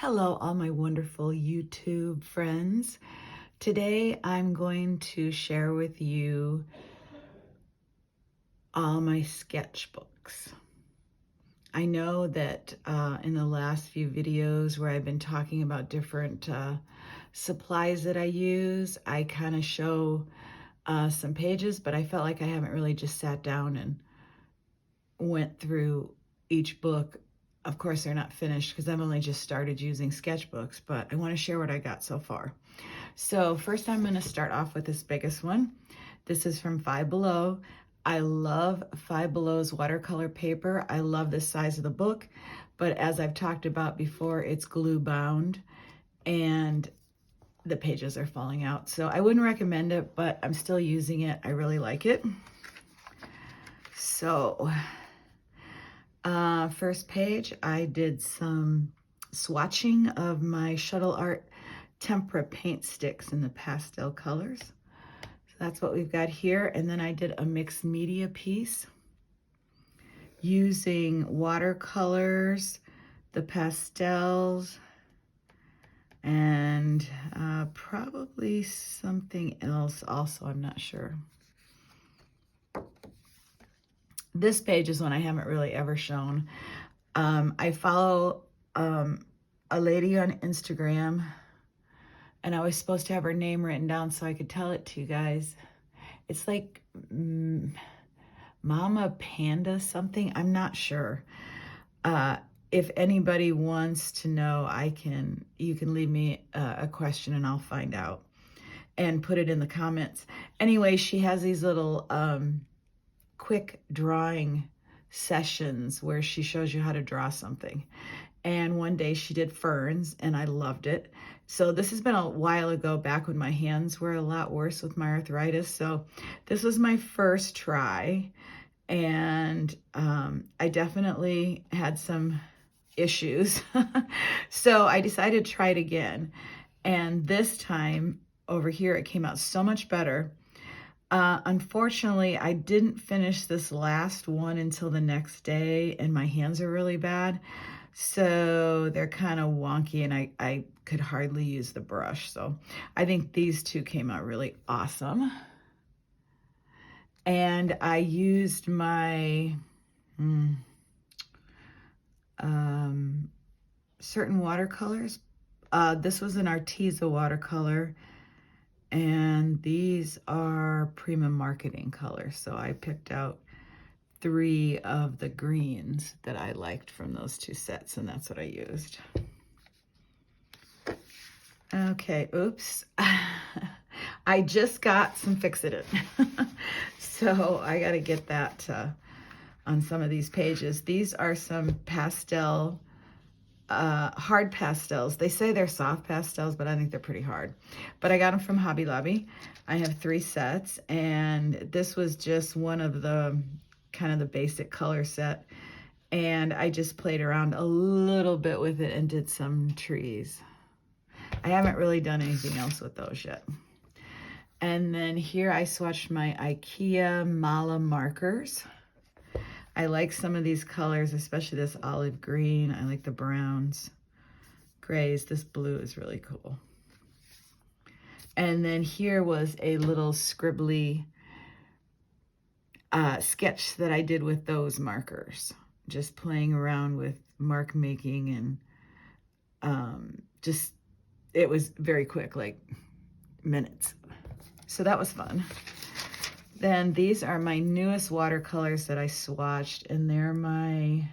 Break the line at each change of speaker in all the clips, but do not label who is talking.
Hello, all my wonderful YouTube friends. Today I'm going to share with you all my sketchbooks. I know that in the last few videos where I've been talking about different supplies that I use, I kind of show some pages, but I felt like I haven't really just sat down and went through each book. Of course, they're not finished because I've only just started using sketchbooks, but I want to share what I got so far. So first I'm going to start off with this biggest one. This is from Five Below. I love Five Below's watercolor paper. I love the size of the book, but as I've talked about before, it's glue bound and the pages are falling out. So I wouldn't recommend it, but I'm still using it. I really like it. So first page, I did some swatching of my Shuttle Art tempera paint sticks in the pastel colors. So that's what we've got here. And then I did a mixed media piece using watercolors, the pastels, and probably something else also, I'm not sure. This page is one I haven't really ever shown. I follow a lady on Instagram, and I was supposed to have her name written down so I could tell it to you guys. It's like Mama Panda something. I'm not sure. If anybody wants to know, you can leave me a question and I'll find out and put it in the comments. Anyway, she has these little quick drawing sessions where she shows you how to draw something. And one day she did ferns and I loved it. So this has been a while ago, back when my hands were a lot worse with my arthritis. So this was my first try, and I definitely had some issues. So I decided to try it again. And this time over here, it came out so much better. Unfortunately, I didn't finish this last one until the next day, and my hands are really bad. So they're kind of wonky, and I could hardly use the brush. So I think these two came out really awesome. And I used my certain watercolors. This was an Arteza watercolor, and these are Prima Marketing colors. So I picked out 3 of the greens that I liked from those 2 sets, and that's what I used. Okay, oops. I just got some Fix-It. So I got to get that on some of these pages. These are some pastel, hard pastels. They say they're soft pastels, but I think they're pretty hard. But I got them from Hobby Lobby. I have 3 sets, and this was just one of the kind of the basic color set. And I just played around a little bit with it and did some trees. I haven't really done anything else with those yet. And then here I swatched my IKEA Mala markers. I like some of these colors, especially this olive green. I like the browns, grays. This blue is really cool. And then here was a little scribbly sketch that I did with those markers. Just playing around with mark making, and it was very quick, like minutes. So that was fun. Then these are my newest watercolors that I swatched, and they're my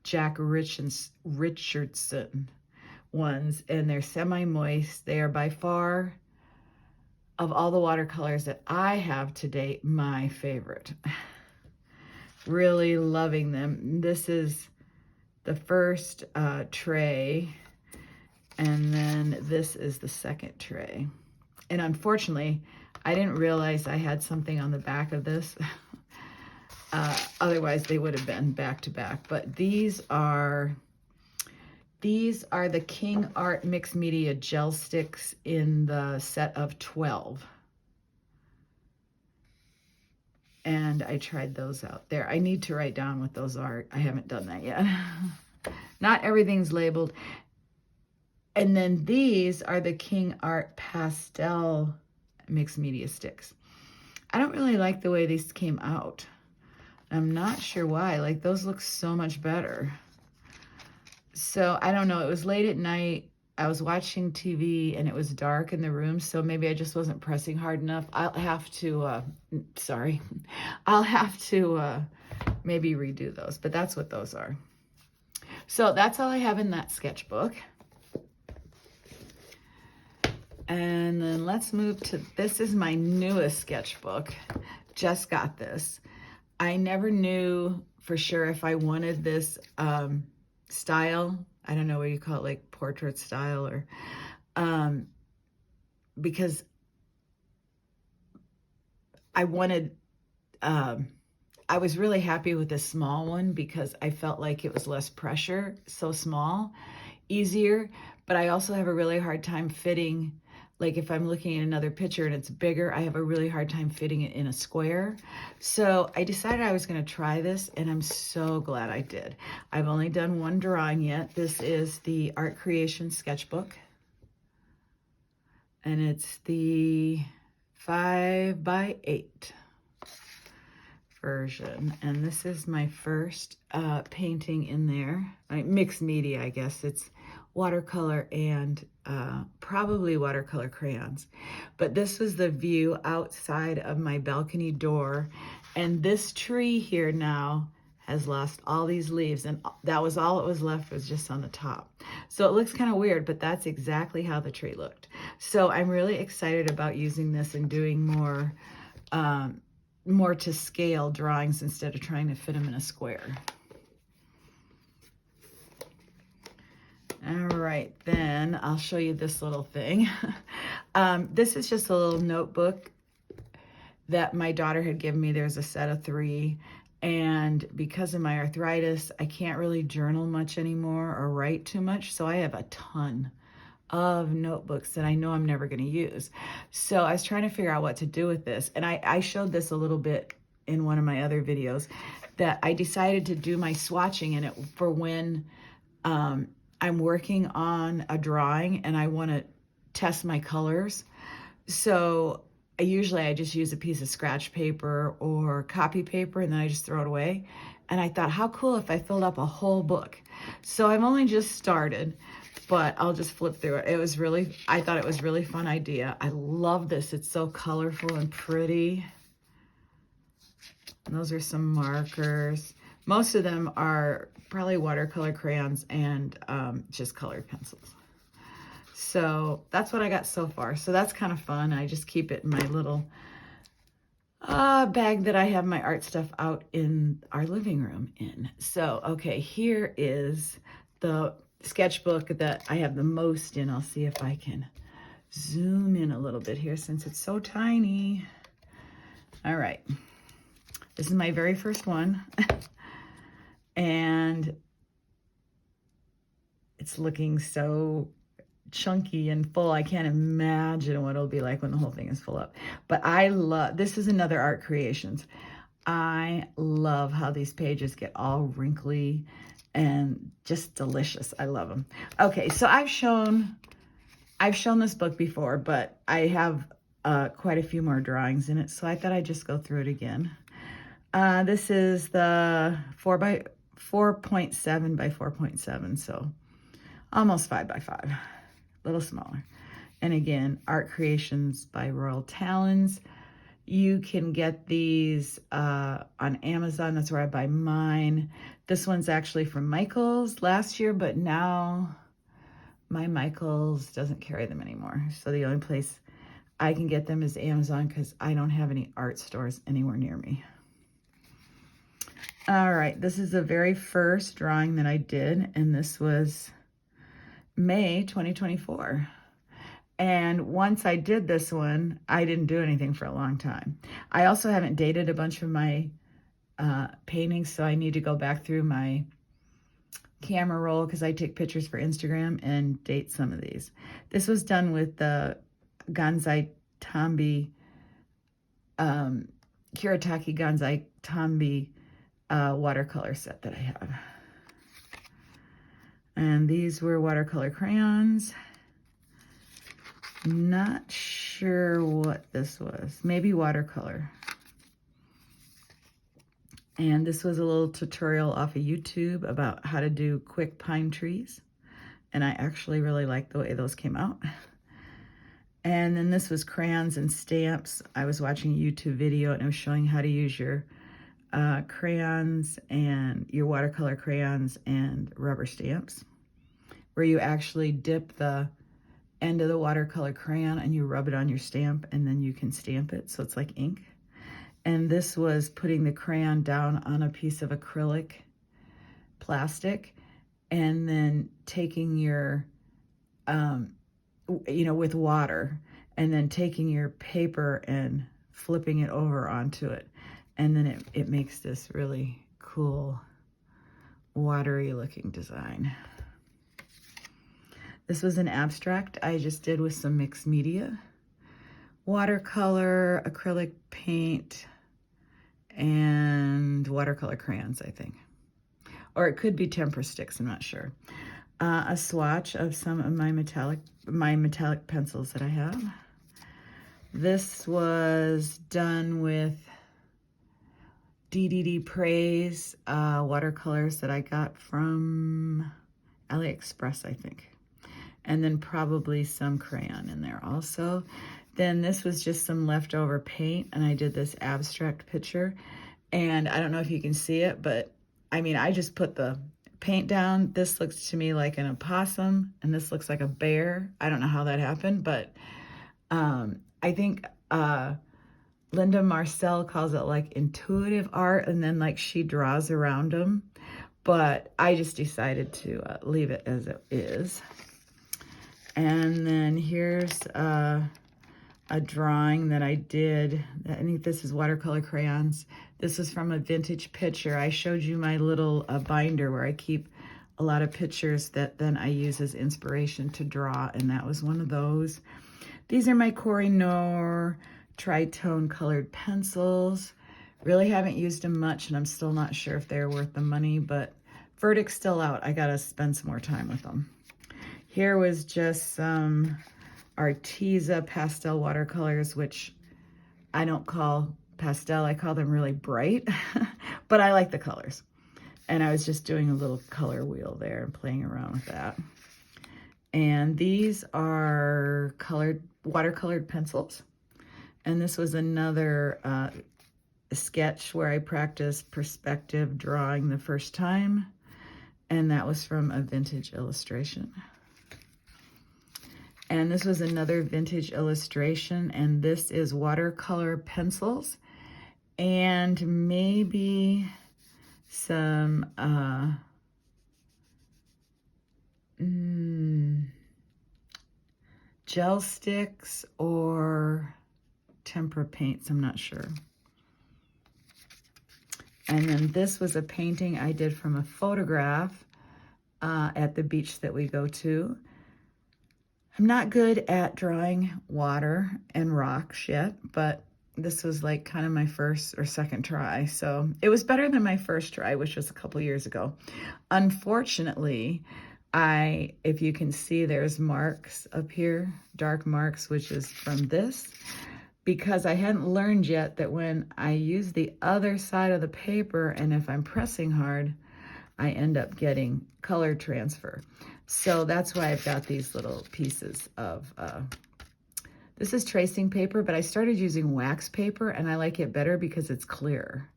Jack Richardson ones, and they're semi-moist. They are by far, of all the watercolors that I have to date, my favorite. Really loving them. This is the first tray, and then this is the second tray. And unfortunately, I didn't realize I had something on the back of this. Otherwise, they would have been back to back. But these are the King Art Mixed Media Gel Sticks in the set of 12. And I tried those out there. I need to write down what those are. I haven't done that yet. Not everything's labeled. And then these are the King Art Pastel Mixed Media Sticks. I don't really like the way these came out. I'm not sure why. Like, those look so much better. So, I don't know. It was late at night. I was watching TV and it was dark in the room, so maybe I just wasn't pressing hard enough. I'll have to, sorry. I'll have to maybe redo those, but that's what those are. So that's all I have in that sketchbook. And then let's move to, this is my newest sketchbook. Just got this. I never knew for sure if I wanted this style. I don't know what you call it, like portrait style, or because I wanted, I was really happy with this small one because I felt like it was less pressure, so small, easier, but I also have a really hard time fitting, like if I'm looking at another picture and it's bigger, I have a really hard time fitting it in a square. So I decided I was going to try this, and I'm so glad I did. I've only done one drawing yet. This is the Art Creation Sketchbook, and it's the 5x8 version. And this is my first painting in there. Mixed media, I guess. It's watercolor and probably watercolor crayons. But this was the view outside of my balcony door. And this tree here now has lost all these leaves, and that was all it was left, was just on the top. So it looks kind of weird, but that's exactly how the tree looked. So I'm really excited about using this and doing more more to scale drawings instead of trying to fit them in a square. All right, then I'll show you this little thing. This is just a little notebook that my daughter had given me. There's a set of 3, and because of my arthritis, I can't really journal much anymore or write too much, so I have a ton of notebooks that I know I'm never going to use. So I was trying to figure out what to do with this, and I showed this a little bit in one of my other videos, that I decided to do my swatching in it for when I'm working on a drawing and I want to test my colors. So I just use a piece of scratch paper or copy paper, and then I just throw it away. And I thought, how cool if I filled up a whole book. So I've only just started, but I'll just flip through it. I thought it was really fun idea. I love this. It's so colorful and pretty. And those are some markers. Most of them are probably watercolor crayons and just colored pencils. So that's what I got so far. So that's kind of fun. I just keep it in my little bag that I have my art stuff out in our living room in. So, okay, here is the sketchbook that I have the most in. I'll see if I can zoom in a little bit here since it's so tiny. All right. This is my very first one. And it's looking so chunky and full. I can't imagine what it'll be like when the whole thing is full up. But this is another Art Creations. I love how these pages get all wrinkly and just delicious. I love them. Okay, so I've shown this book before, but I have quite a few more drawings in it, so I thought I'd just go through it again. This is the 4.7 by 4.7, so almost 5x5, a little smaller. And again, Art Creations by Royal Talons. You can get these on Amazon. That's where I buy mine. This one's actually from Michael's last year, but now my Michael's doesn't carry them anymore. So the only place I can get them is Amazon because I don't have any art stores anywhere near me. All right, this is the very first drawing that I did, and this was May 2024. And once I did this one, I didn't do anything for a long time. I also haven't dated a bunch of my paintings, so I need to go back through my camera roll because I take pictures for Instagram and date some of these. This was done with the Gansai Tambi, Kuretake Gansai Tambi watercolor set that I have. And these were watercolor crayons. Not sure what this was. Maybe watercolor. And this was a little tutorial off of YouTube about how to do quick pine trees. And I actually really liked the way those came out. And then this was crayons and stamps. I was watching a YouTube video and it was showing how to use your crayons and your watercolor crayons and rubber stamps, where you actually dip the end of the watercolor crayon and you rub it on your stamp and then you can stamp it so it's like ink. And this was putting the crayon down on a piece of acrylic plastic and then taking your, with water, and then taking your paper and flipping it over onto it. And then it makes this really cool, watery looking design. This was an abstract I just did with some mixed media. Watercolor, acrylic paint, and watercolor crayons, I think. Or it could be tempera sticks, I'm not sure. A swatch of some of my metallic pencils that I have. This was done with DDD Praise watercolors that I got from AliExpress, I think. And then probably some crayon in there also. Then this was just some leftover paint, and I did this abstract picture. And I don't know if you can see it, but I mean, I just put the paint down. This looks to me like an opossum, and this looks like a bear. I don't know how that happened, but I think Linda Marcel calls it like intuitive art, and then like she draws around them. But I just decided to leave it as it is. And then here's a drawing that I did. I think this is watercolor crayons. This is from a vintage picture. I showed you my little binder where I keep a lot of pictures that then I use as inspiration to draw, and that was one of those. These are my Koh-i-Noor tritone colored pencils. Really haven't used them much, and I'm still not sure if they're worth the money, but verdict's still out. I gotta spend some more time with them. Here was just some Arteza pastel watercolors, which I don't call pastel, I call them really bright, but I like the colors. And I was just doing a little color wheel there and playing around with that. And these are watercolored pencils. And this was another sketch where I practiced perspective drawing the first time. And that was from a vintage illustration. And this was another vintage illustration, and this is watercolor pencils and maybe some gel sticks or tempera paints, I'm not sure. And then this was a painting I did from a photograph at the beach that we go to. I'm not good at drawing water and rocks yet, but this was like kind of my first or second try. So it was better than my first try, which was a couple years ago. Unfortunately, if you can see, there's marks up here, dark marks, which is from this, because I hadn't learned yet that when I use the other side of the paper, and if I'm pressing hard, I end up getting color transfer. So that's why I've got these little pieces of, this is tracing paper, but I started using wax paper and I like it better because it's clear.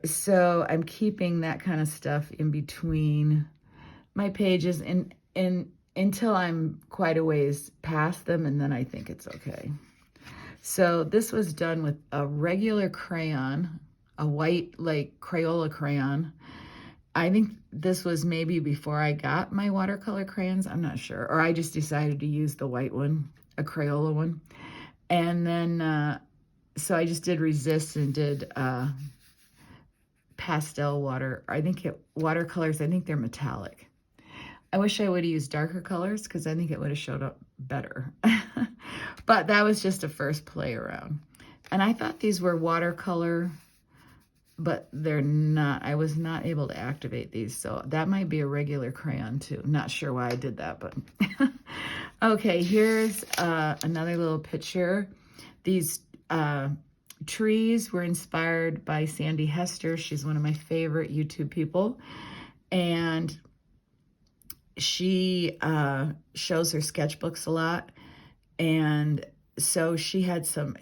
So I'm keeping that kind of stuff in between my pages and until I'm quite a ways past them, and then I think it's okay. So this was done with a regular crayon, a white like Crayola crayon. I think this was maybe before I got my watercolor crayons, I'm not sure. Or I just decided to use the white one, a Crayola one. And then, so I just did resist and did pastel watercolors. I think they're metallic. I wish I would have used darker colors because I think it would have showed up better. But that was just a first play around. And I thought these were watercolor but they're not, I was not able to activate these. So that might be a regular crayon too. Not sure why I did that, but okay, here's another little picture. These trees were inspired by Sandy Hester. She's one of my favorite YouTube people. And she shows her sketchbooks a lot. And so she had some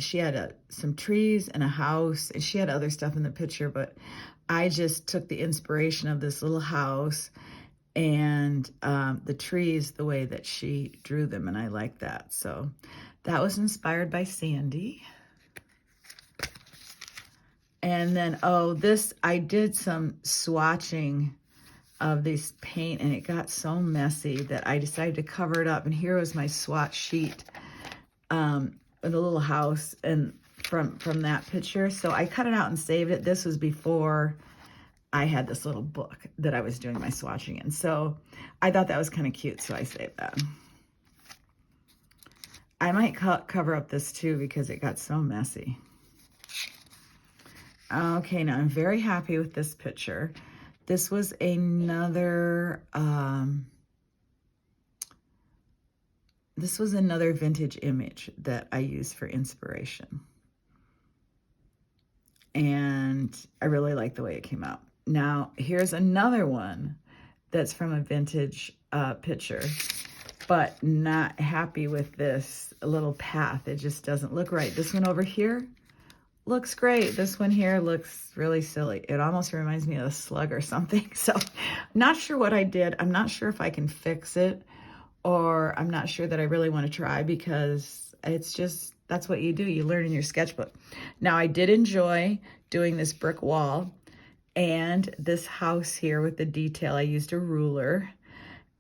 trees and a house, and she had other stuff in the picture, but I just took the inspiration of this little house and the trees, the way that she drew them, and I like that. So that was inspired by Sandy. And then, oh, this, I did some swatching of this paint, and it got so messy that I decided to cover it up. And here was my swatch sheet with a little house and from that picture. So I cut it out and saved it. This was before I had this little book that I was doing my swatching in. So I thought that was kind of cute, so I saved that. I might cover up this too because it got so messy. Okay, now I'm very happy with this picture. This was another vintage image that I used for inspiration. And I really like the way it came out. Now, here's another one that's from a vintage picture, but not happy with this little path. It just doesn't look right. This one over here looks great. This one here looks really silly. It almost reminds me of a slug or something. So not sure what I did. I'm not sure if I can fix it, or I'm not sure that I really want to try, because it's just, that's what you do. You learn in your sketchbook. Now, I did enjoy doing this brick wall and this house here with the detail. I used a ruler,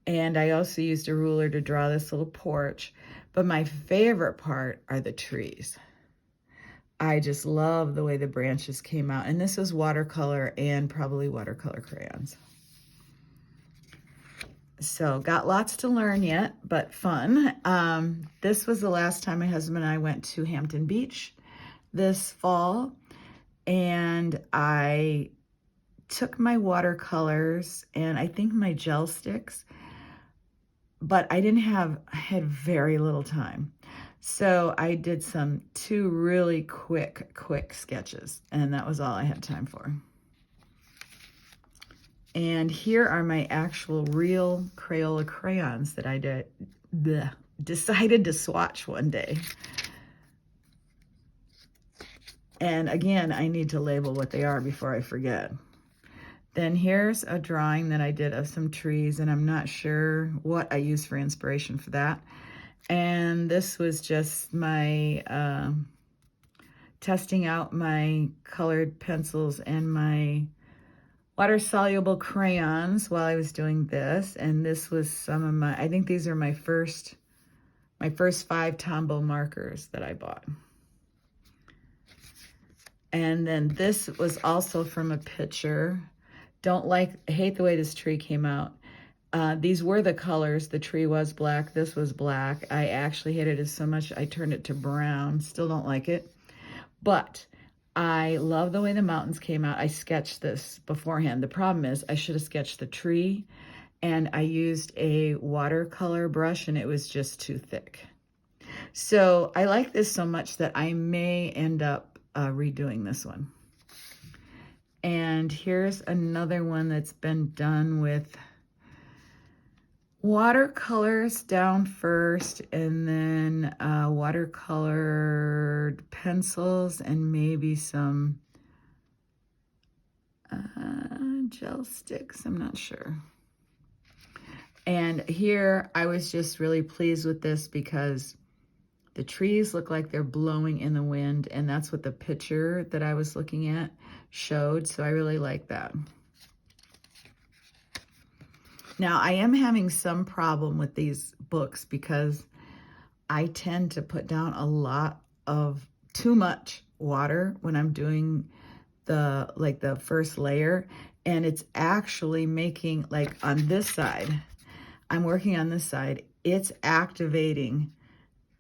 and I also used a ruler to draw this little porch. But my favorite part are the trees. I just love the way the branches came out. And this was watercolor and probably watercolor crayons. So got lots to learn yet, but fun. This was the last time my husband and I went to Hampton Beach this fall. And I took my watercolors and I think my gel sticks, but I had very little time. So I did two really quick sketches, and that was all I had time for. And here are my actual real Crayola crayons that I decided to swatch one day. And again, I need to label what they are before I forget. Then here's a drawing that I did of some trees, and I'm not sure what I used for inspiration for that. And this was just my testing out my colored pencils and my water-soluble crayons while I was doing this. And this was some of I think these are my first 5 Tombow markers that I bought. And then this was also from a picture. Hate the way this tree came out. These were the colors. The tree was black. This was black. I actually hated it so much I turned it to brown. Still don't like it. But I love the way the mountains came out. I sketched this beforehand. The problem is I should have sketched the tree, and I used a watercolor brush and it was just too thick. So I like this so much that I may end up redoing this one. And here's another one that's been done with watercolors down first, and then watercolored pencils and maybe some gel sticks. I'm not sure. And here I was just really pleased with this because the trees look like they're blowing in the wind, and that's what the picture that I was looking at showed. So I really like that. Now, I am having some problem with these books because I tend to put down a lot of too much water when I'm doing the first layer, and it's actually making, like on this side, I'm working on this side, it's activating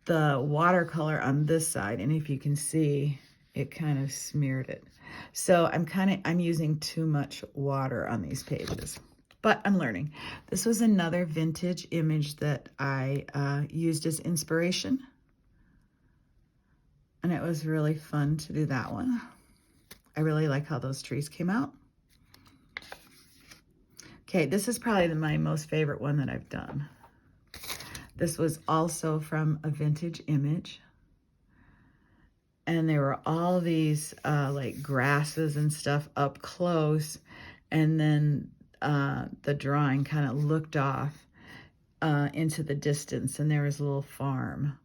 the watercolor on this side, and if you can see, it kind of smeared it. So I'm using too much water on these pages, but I'm learning. This was another vintage image that I used as inspiration. And it was really fun to do that one. I really like how those trees came out. Okay, this is probably my most favorite one that I've done. This was also from a vintage image. And there were all these like grasses and stuff up close. And then the drawing kind of looked off into the distance, and there was a little farm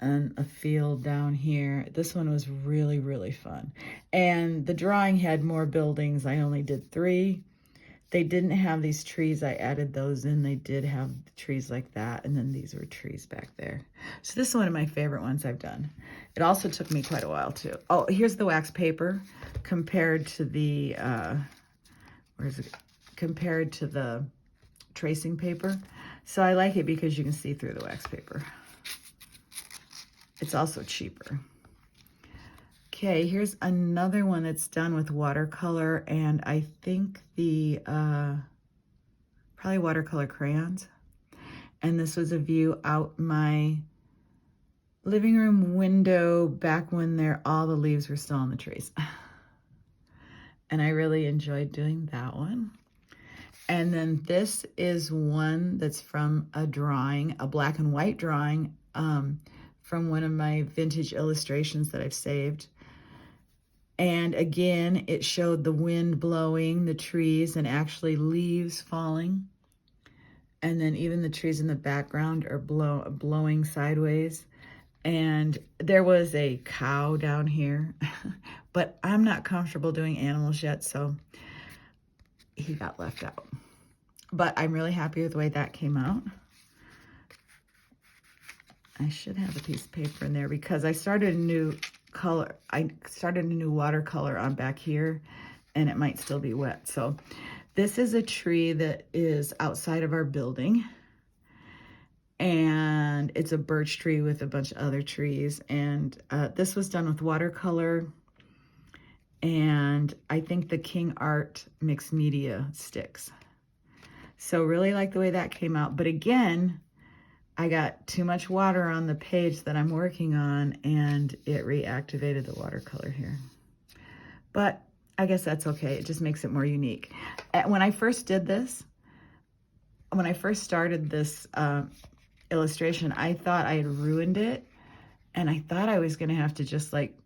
and a field down here. This one was really, really fun. And the drawing had more buildings. I only did 3. They didn't have these trees. I added those in. They did have trees like that. And then these were trees back there. So this is one of my favorite ones I've done. It also took me quite a while too. Oh, here's the wax paper compared to the, compared to the tracing paper. So I like it because you can see through the wax paper. It's also cheaper. Okay, here's another one that's done with watercolor, and I think the, probably watercolor crayons. And this was a view out my living room window back when all the leaves were still on the trees. And I really enjoyed doing that one. And then this is one that's from a drawing, a black and white drawing, from one of my vintage illustrations that I've saved. And again, it showed the wind blowing, the trees, and actually leaves falling. And then even the trees in the background are blowing sideways. And there was a cow down here, but I'm not comfortable doing animals yet, so he got left out. But I'm really happy with the way that came out. I should have a piece of paper in there because I started a new color. I started a new watercolor on back here, and it might still be wet. So this is a tree that is outside of our building, and it's a birch tree with a bunch of other trees. And this was done with watercolor, and I think the King Art mixed media sticks. So really like the way that came out. But again, I got too much water on the page that I'm working on, and it reactivated the watercolor here. But I guess that's okay. It just makes it more unique. When I first did this, when I first started this illustration, I thought I had ruined it, and I thought I was going to have to just like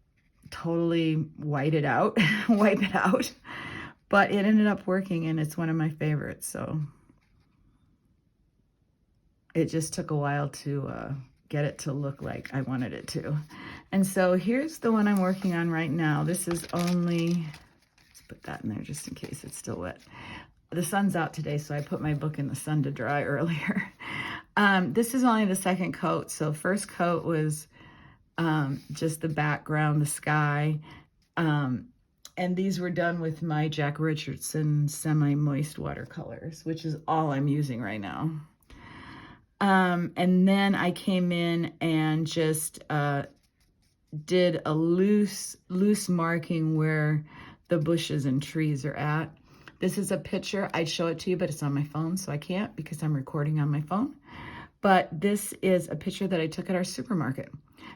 totally white it out, wipe it out. But it ended up working, and it's one of my favorites. So it just took a while to get it to look like I wanted it to. And so here's the one I'm working on right now. This is only, let's put that in there just in case it's still wet. The sun's out today, so I put my book in the sun to dry earlier. This is only the second coat. So first coat was just the background, the sky. And these were done with my Jack Richardson semi-moist watercolors, which is all I'm using right now. And then I came in and just did a loose marking where the bushes and trees are at. This is a picture. I'd show it to you, but it's on my phone, so I can't because I'm recording on my phone. But this is a picture that I took at our supermarket.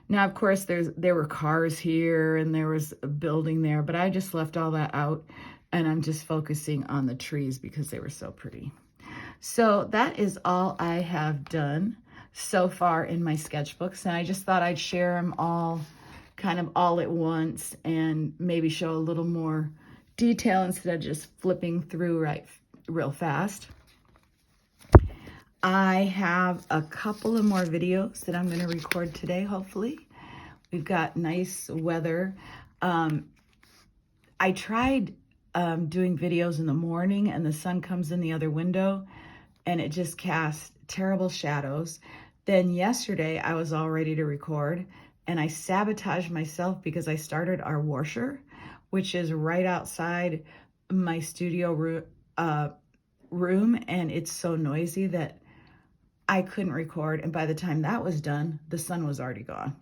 Now, of course, there were cars here and there was a building there, but I just left all that out, and I'm just focusing on the trees because they were so pretty. So that is all I have done so far in my sketchbooks, and I just thought I'd share them all kind of all at once and maybe show a little more detail instead of just flipping through real fast. I have a couple of more videos that I'm going to record today, hopefully. We've got nice weather. I tried doing videos in the morning, and the sun comes in the other window, and it just casts terrible shadows. Then yesterday, I was all ready to record, and I sabotaged myself because I started our washer, which is right outside my studio room, and it's so noisy that I couldn't record. And by the time that was done, the sun was already gone.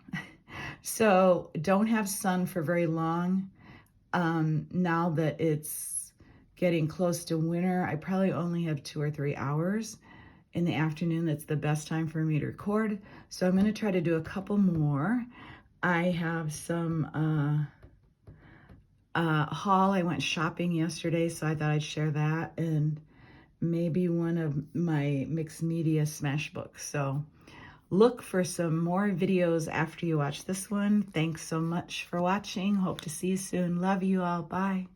So don't have sun for very long. Now that it's getting close to winter, I probably only have 2 or 3 hours in the afternoon. That's the best time for me to record. So I'm going to try to do a couple more. I have some haul. I went shopping yesterday, so I thought I'd share that, and maybe one of my mixed media smash books. So look for some more videos after you watch this one. Thanks so much for watching. Hope to see you soon. Love you all. Bye.